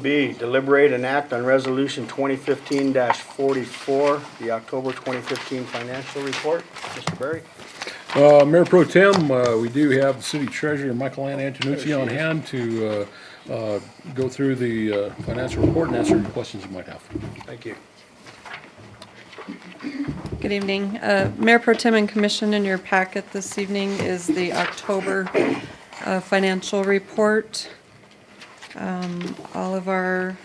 B, deliberate and act on resolution 2015-44, the October 2015 financial report. Mr. Berry? Mayor Pro Tem, we do have the City Treasurer, Michael Ann Antonucci, on hand to go through the financial report and answer any questions you might have. Thank you. Good evening. Mayor Pro Tem and Commission, in your packet this evening is the October financial report. All of our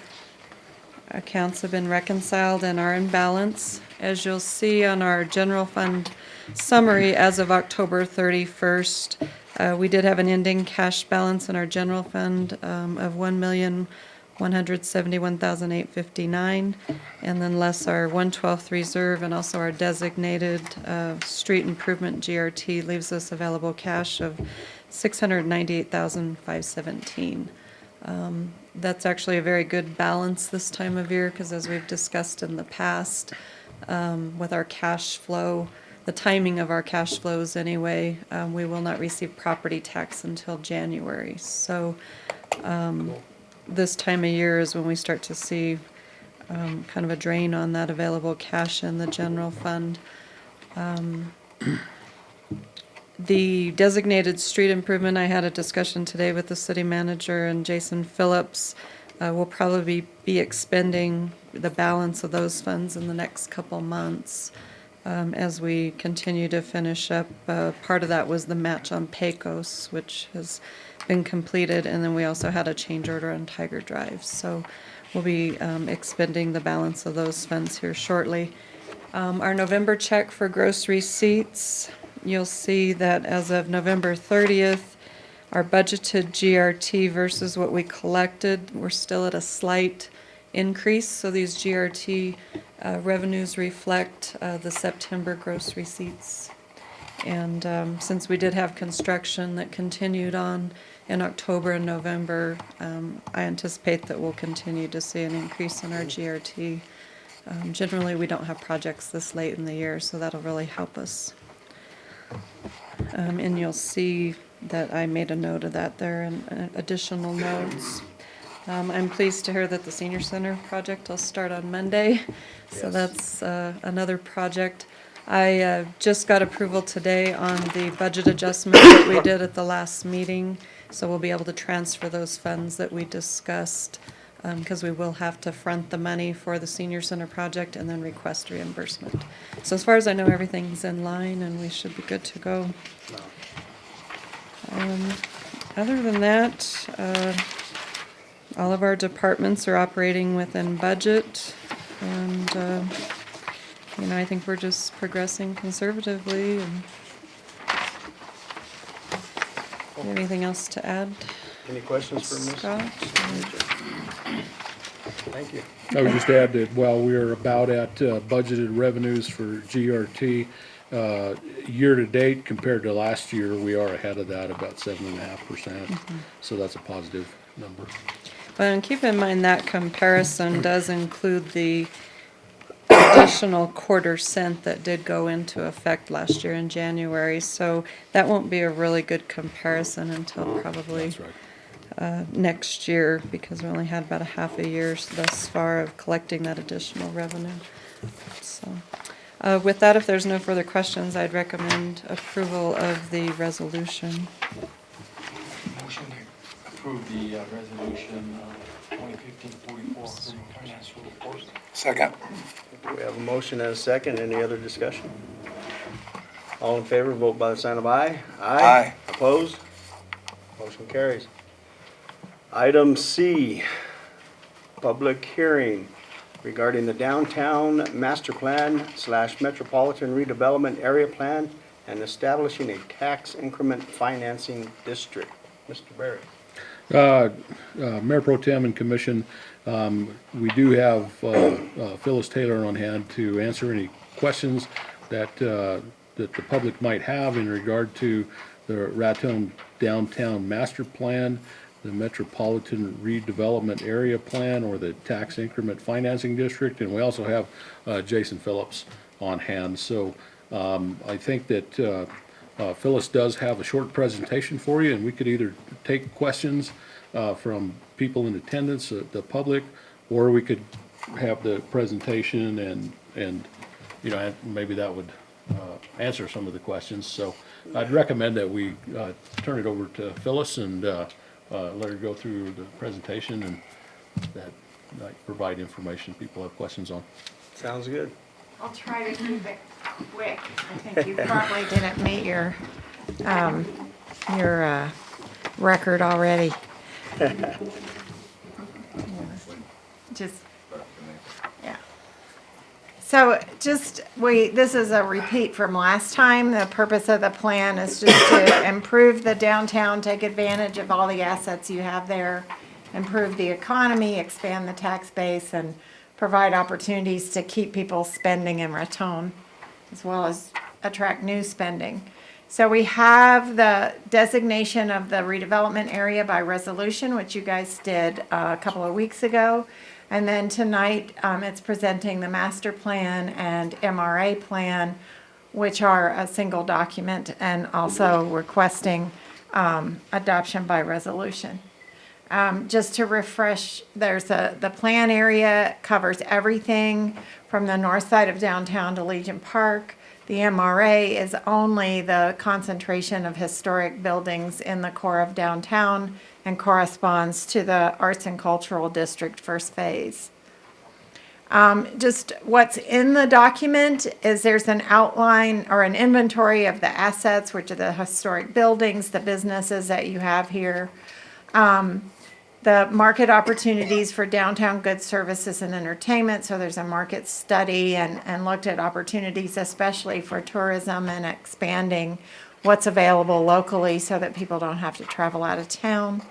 accounts have been reconciled and are in balance. As you'll see on our general fund summary, as of October 31st, we did have an ending cash balance in our general fund of $1,171,859, and then less our 1/12th reserve and also our designated street improvement GRT leaves us available cash of $698,517. That's actually a very good balance this time of year, because as we've discussed in the past, with our cash flow, the timing of our cash flows anyway, we will not receive property tax until January. So this time of year is when we start to see kind of a drain on that available cash in the general fund. The designated street improvement, I had a discussion today with the city manager and Jason Phillips. We'll probably be expending the balance of those funds in the next couple months as we continue to finish up. Part of that was the match on Pecos, which has been completed, and then we also had a change order on Tiger Drive. So we'll be expending the balance of those funds here shortly. Our November check for gross receipts, you'll see that as of November 30th, our budgeted GRT versus what we collected, we're still at a slight increase. So these GRT revenues reflect the September gross receipts. And since we did have construction that continued on in October and November, I anticipate that we'll continue to see an increase in our GRT. Generally, we don't have projects this late in the year, so that'll really help us. And you'll see that I made a note of that there and additional notes. I'm pleased to hear that the senior center project will start on Monday. So that's another project. I just got approval today on the budget adjustment that we did at the last meeting. So we'll be able to transfer those funds that we discussed, because we will have to front the money for the senior center project and then request reimbursement. So as far as I know, everything's in line and we should be good to go. Other than that, all of our departments are operating within budget, and I think we're just progressing conservatively. And anything else to add? Any questions for Ms. Scott? Thank you. I would just add that while we are about at budgeted revenues for GRT, year to date compared to last year, we are ahead of that about 7.5%. So that's a positive number. But and keep in mind that comparison does include the additional $0.25 that did go into effect last year in January. So that won't be a really good comparison until probably That's right. next year, because we only had about a half a year thus far of collecting that additional revenue. So with that, if there's no further questions, I'd recommend approval of the resolution. Motion to approve the resolution 2015-44 financial report. Second. We have a motion and a second. Any other discussion? All in favor, vote by the sign of aye. Aye. Opposed? Motion carries. Item C, public hearing regarding the downtown master plan / metropolitan redevelopment area plan and establishing a tax increment financing district. Mr. Berry. Mayor Pro Tem and Commission, we do have Phyllis Taylor on hand to answer any questions that the public might have in regard to the Raton Downtown Master Plan, the Metropolitan Redevelopment Area Plan, or the Tax Increment Financing District, and we also have Jason Phillips on hand. So I think that Phyllis does have a short presentation for you, and we could either take questions from people in attendance, the public, or we could have the presentation and you know, maybe that would answer some of the questions. So I'd recommend that we turn it over to Phyllis and let her go through the presentation and that provide information people have questions on. Sounds good. I'll try to keep it quick. I think you probably didn't meet your record already. Just, yeah. So this is a repeat from last time. The purpose of the plan is just to improve the downtown, take advantage of all the assets you have there, improve the economy, expand the tax base, and provide opportunities to keep people spending in Raton, as well as attract new spending. So we have the designation of the redevelopment area by resolution, which you guys did a couple of weeks ago. And then tonight, it's presenting the master plan and MRA plan, which are a single document, and also requesting adoption by resolution. Just to refresh, the plan area covers everything from the north side of downtown to Legion Park. The MRA is only the concentration of historic buildings in the core of downtown and corresponds to the Arts and Cultural District first phase. Just what's in the document is there's an outline or an inventory of the assets, which are the historic buildings, the businesses that you have here. The market opportunities for downtown goods, services, and entertainment. So there's a market study and looked at opportunities, especially for tourism and expanding what's available locally so that people don't have to travel out of town.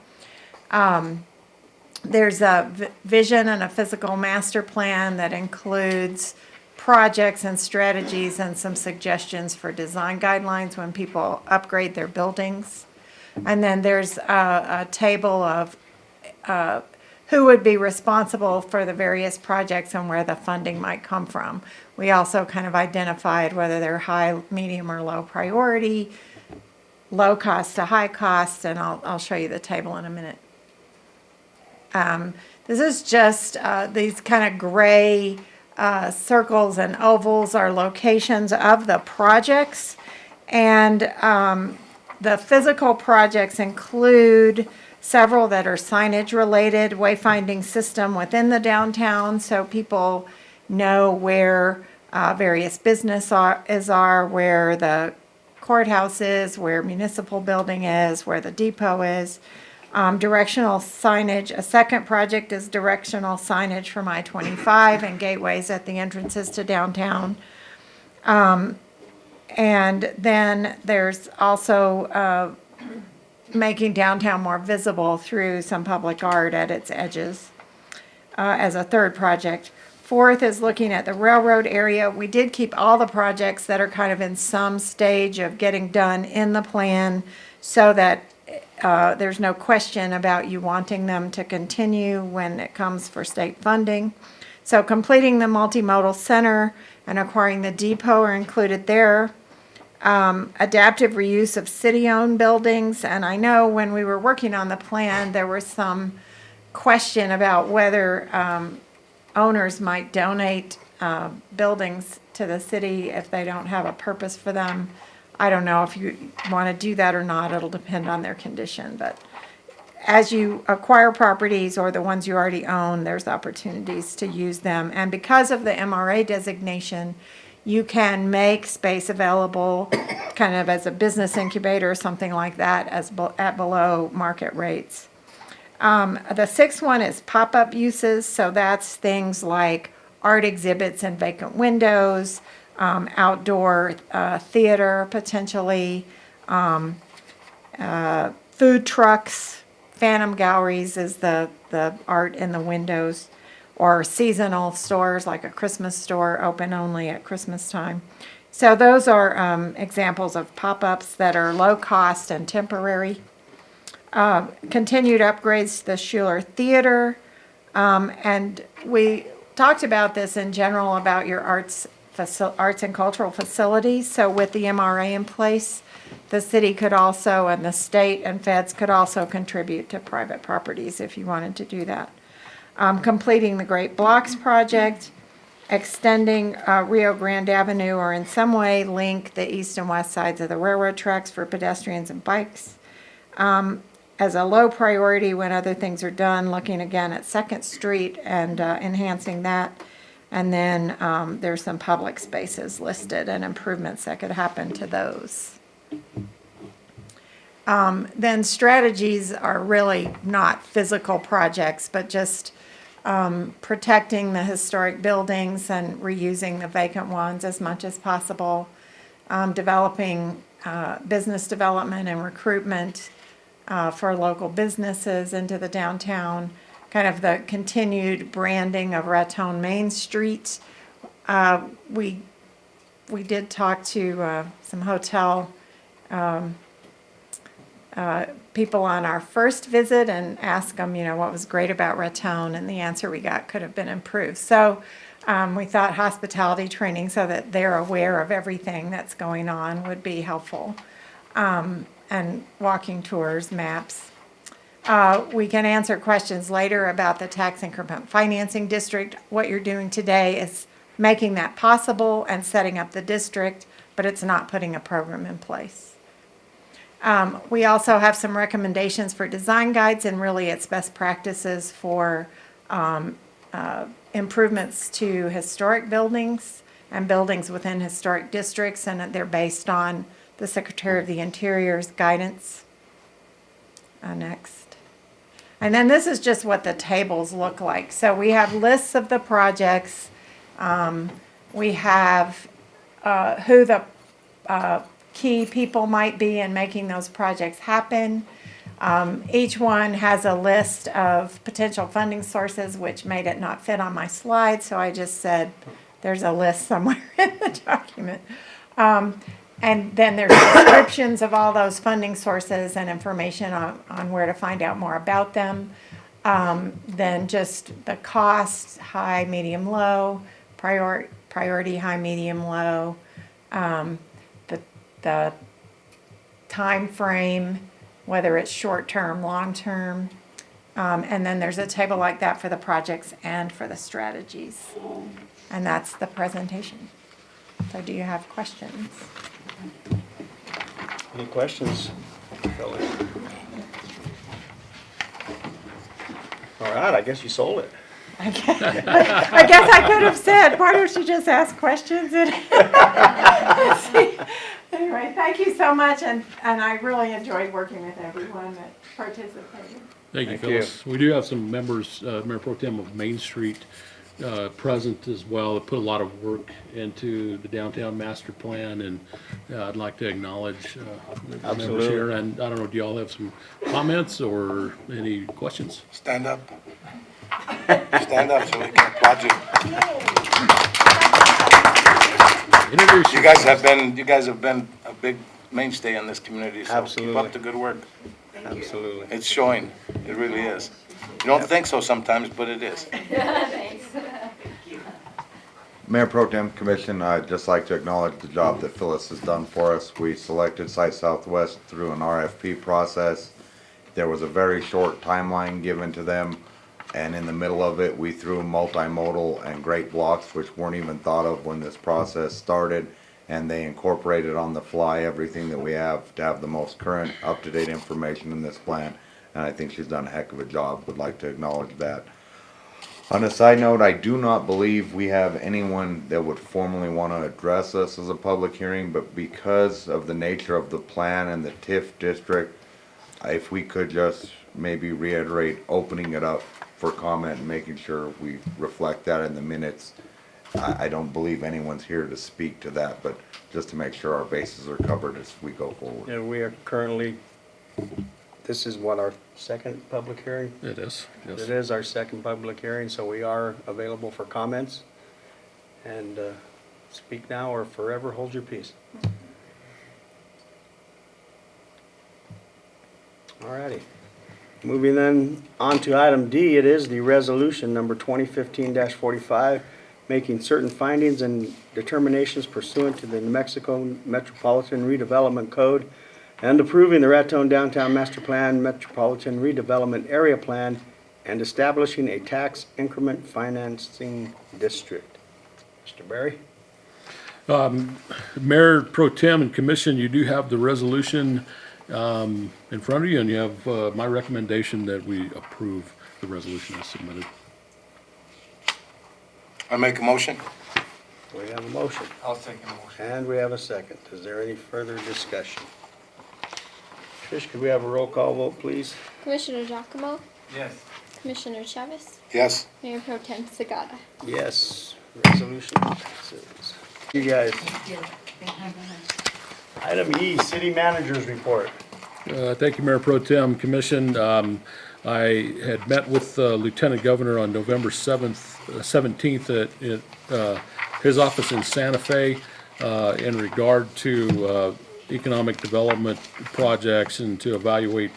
There's a vision and a physical master plan that includes projects and strategies and some suggestions for design guidelines when people upgrade their buildings. And then there's a table of who would be responsible for the various projects and where the funding might come from. We also kind of identified whether they're high, medium, or low priority, low cost to high cost, and I'll show you the table in a minute. This is just these kind of gray circles and ovals are locations of the projects, and the physical projects include several that are signage related, wayfinding system within the downtown so people know where various businesses are, where the courthouse is, where municipal building is, where the depot is. Directional signage. A second project is directional signage from I-25 and gateways at the entrances to downtown. And then there's also making downtown more visible through some public art at its edges as a third project. Fourth is looking at the railroad area. We did keep all the projects that are kind of in some stage of getting done in the plan so that there's no question about you wanting them to continue when it comes for state funding. So completing the multimodal center and acquiring the depot are included there. Adaptive reuse of city-owned buildings, and I know when we were working on the plan, there was some question about whether owners might donate buildings to the city if they don't have a purpose for them. I don't know if you want to do that or not. It'll depend on their condition, but as you acquire properties or the ones you already own, there's opportunities to use them. And because of the MRA designation, you can make space available kind of as a business incubator or something like that at below market rates. The sixth one is pop-up uses. So that's things like art exhibits and vacant windows, outdoor theater potentially, food trucks, phantom galleries is the art in the windows, or seasonal stores like a Christmas store open only at Christmas time. So those are examples of pop-ups that are low cost and temporary. Continued upgrades to the Schuler Theater. And we talked about this in general about your arts and cultural facilities. So with the MRA in place, the city could also, and the state and feds could also contribute to private properties if you wanted to do that. Completing the Great Blocks project, extending Rio Grande Avenue or in some way link the east and west sides of the railroad tracks for pedestrians and bikes. As a low priority when other things are done, looking again at Second Street and enhancing that. And then there's some public spaces listed and improvements that could happen to those. Then strategies are really not physical projects, but just protecting the historic buildings and reusing the vacant ones as much as possible. Developing business development and recruitment for local businesses into the downtown. Kind of the continued branding of Raton Main Street. We did talk to some hotel people on our first visit and ask them, what was great about Raton, and the answer we got could have been improved. So we thought hospitality training so that they're aware of everything that's going on would be helpful. And walking tours, maps. We can answer questions later about the tax increment financing district. What you're doing today is making that possible and setting up the district, but it's not putting a program in place. We also have some recommendations for design guides, and really it's best practices for improvements to historic buildings and buildings within historic districts, and they're based on the Secretary of the Interior's guidance. Next. And then this is just what the tables look like. So we have lists of the projects. We have who the key people might be in making those projects happen. Each one has a list of potential funding sources, which made it not fit on my slide. So I just said there's a list somewhere in the document. And then there's descriptions of all those funding sources and information on where to find out more about them. Then just the cost, high, medium, low, priority, high, medium, low, the time frame, whether it's short-term, long-term. And then there's a table like that for the projects and for the strategies. And that's the presentation. So do you have questions? Any questions, fellas? All right, I guess you sold it. I guess I could have said, why don't you just ask questions? Anyway, thank you so much, and I really enjoyed working with everyone that participated. Thank you, Thank you. Phyllis. We do have some members, Mayor Pro Tem of Main Street, present as well, that put a lot of work into the downtown master plan, and I'd like to acknowledge the members Absolutely. here. And I don't know, do y'all have some comments or any questions? Stand up. Stand up so we can applaud you. Introduce You guys have been a big mainstay in this community, so keep Absolutely. up the good work. Absolutely. It's showing. It really is. You don't think so sometimes, but it is. Mayor Pro Tem Commission, I'd just like to acknowledge the job that Phyllis has done for us. We selected Site Southwest through an RFP process. There was a very short timeline given to them, and in the middle of it, we threw multimodal and great blocks, which weren't even thought of when this process started, and they incorporated on the fly everything that we have to have the most current, up-to-date information in this plan, and I think she's done a heck of a job. Would like to acknowledge that. On a side note, I do not believe we have anyone that would formally want to address us as a public hearing, but because of the nature of the plan and the TIF district, if we could just maybe reiterate opening it up for comment and making sure we reflect that in the minutes. I don't believe anyone's here to speak to that, but just to make sure our bases are covered as we go forward. And we are currently, this is what, our second public hearing? It is, yes. It is our second public hearing, so we are available for comments. And speak now or forever hold your peace. Alrighty. Moving then on to item D, it is the resolution number 2015-45 making certain findings and determinations pursuant to the New Mexico Metropolitan Redevelopment Code, and approving the Raton Downtown Master Plan Metropolitan Redevelopment Area Plan, and establishing a tax increment financing district. Mr. Barry? Mayor Pro Tem and Commission, you do have the resolution in front of you, and you have my recommendation that we approve the resolution as submitted. I make a motion. We have a motion, I'll second the motion. and we have a second. Is there any further discussion? Trish, could we have a roll call vote, please? Commissioner Giacomo, Yes. Commissioner Chavez, Yes. Mayor Pro Tem Sagata. Yes, resolution passes. You guys. Item E, City Manager's Report. Thank you, Mayor Pro Tem, Commission. I had met with Lieutenant Governor on November 17th at his office in Santa Fe in regard to economic development projects and to evaluate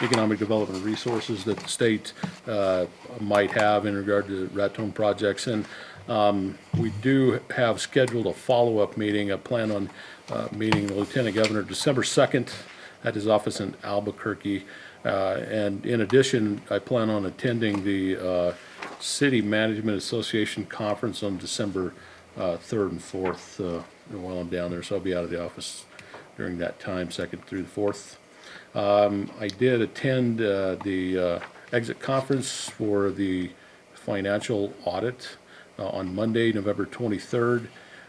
economic development resources that the state might have in regard to Raton projects. And we do have scheduled a follow-up meeting. I plan on meeting the Lieutenant Governor December 2nd at his office in Albuquerque. And in addition, I plan on attending the City Management Association Conference on December 3rd and 4th while I'm down there. So I'll be out of the office during that time, 2nd through the 4th. I did attend the exit conference for the financial audit on Monday, November 23rd,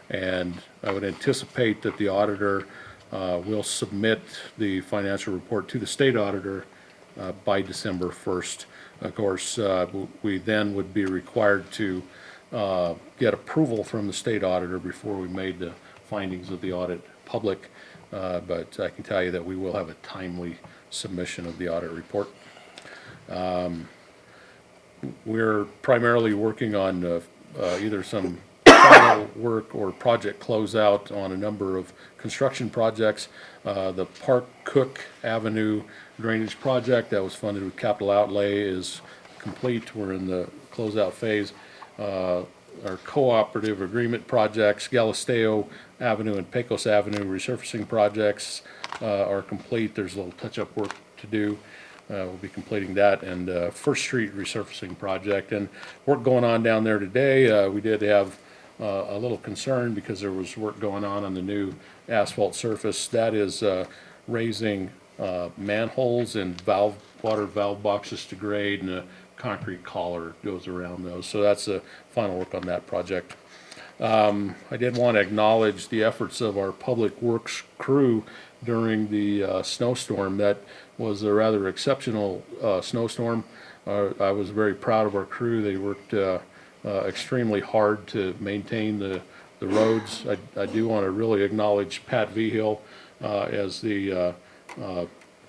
and I would anticipate that the auditor will submit the financial report to the state auditor by December 1st. Of course, we then would be required to get approval from the state auditor before we made the findings of the audit public, but I can tell you that we will have a timely submission of the audit report. We're primarily working on either some final work or project closeout on a number of construction projects. The Park Cook Avenue drainage project that was funded with capital outlay is complete. We're in the closeout phase. Our cooperative agreement projects, Galisteo Avenue and Pecos Avenue resurfacing projects are complete. There's a little touch-up work to do. We'll be completing that, and First Street resurfacing project, and work going on down there today. We did have a little concern because there was work going on the new asphalt surface. That is raising manholes and water valve boxes to grade, and a concrete collar goes around those. So that's the final work on that project. I did want to acknowledge the efforts of our public works crew during the snowstorm. That was a rather exceptional snowstorm. I was very proud of our crew. They worked extremely hard to maintain the roads. I do want to really acknowledge Pat Vigil as the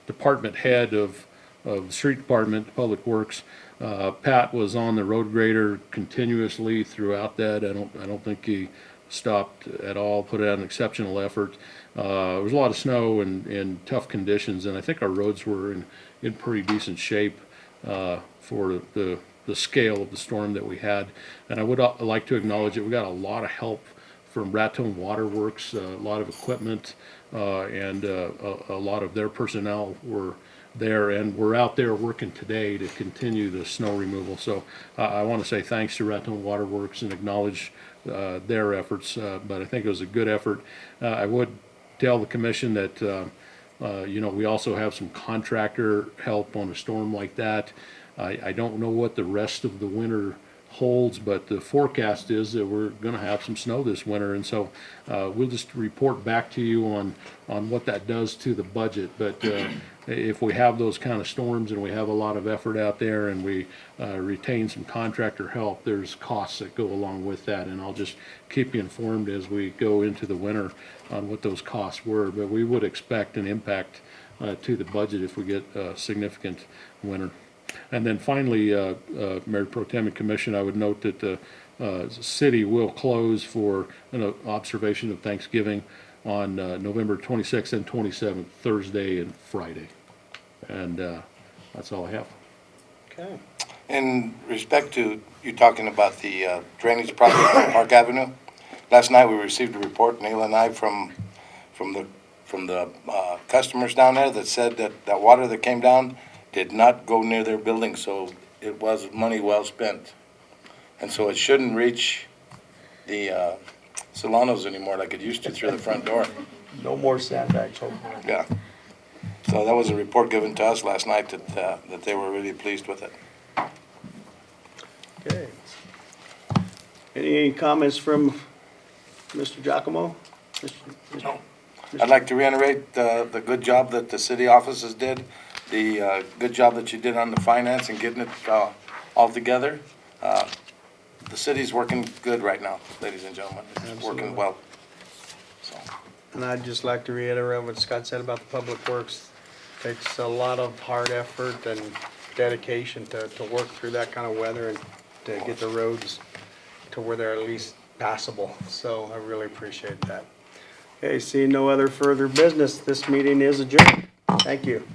department head of the street department, Public Works. Pat was on the road grader continuously throughout that. I don't think he stopped at all, put out an exceptional effort. There was a lot of snow and tough conditions, and I think our roads were in pretty decent shape for the scale of the storm that we had. And I would like to acknowledge that we got a lot of help from Raton Waterworks, a lot of equipment, and a lot of their personnel were there, and we're out there working today to continue the snow removal. So I want to say thanks to Raton Waterworks and acknowledge their efforts, but I think it was a good effort. I would tell the commission that we also have some contractor help on a storm like that. I don't know what the rest of the winter holds, but the forecast is that we're going to have some snow this winter, and so we'll just report back to you on what that does to the budget. But if we have those kind of storms and we have a lot of effort out there and we retain some contractor help, there's costs that go along with that, and I'll just keep you informed as we go into the winter on what those costs were. But we would expect an impact to the budget if we get a significant winter. And then finally, Mayor Pro Tem and Commission, I would note that the city will close for an observation of Thanksgiving on November 26th and 27th, Thursday and Friday. And that's all I have. Okay. In respect to you talking about the drainage project on Park Avenue, last night we received a report, Neil and I, from the customers down there that said that that water that came down did not go near their building, so it was money well spent. And so it shouldn't reach the Solanos anymore like it used to through the front door. No more sandbags, hopefully. Yeah. So that was a report given to us last night that they were really pleased with it. Okay. Any comments from Mr. Giacomo? No. I'd like to reiterate the good job that the city offices did, the good job that you did on the finance and getting it all together. The city's working good right now, ladies and gentlemen. It's working well. So, And I'd just like to reiterate what Scott said about the public works. Takes a lot of hard effort and dedication to work through that kind of weather and to get the roads to where they're at least passable. So I really appreciate that. Okay, seeing no other further business, this meeting is adjourned. Thank you.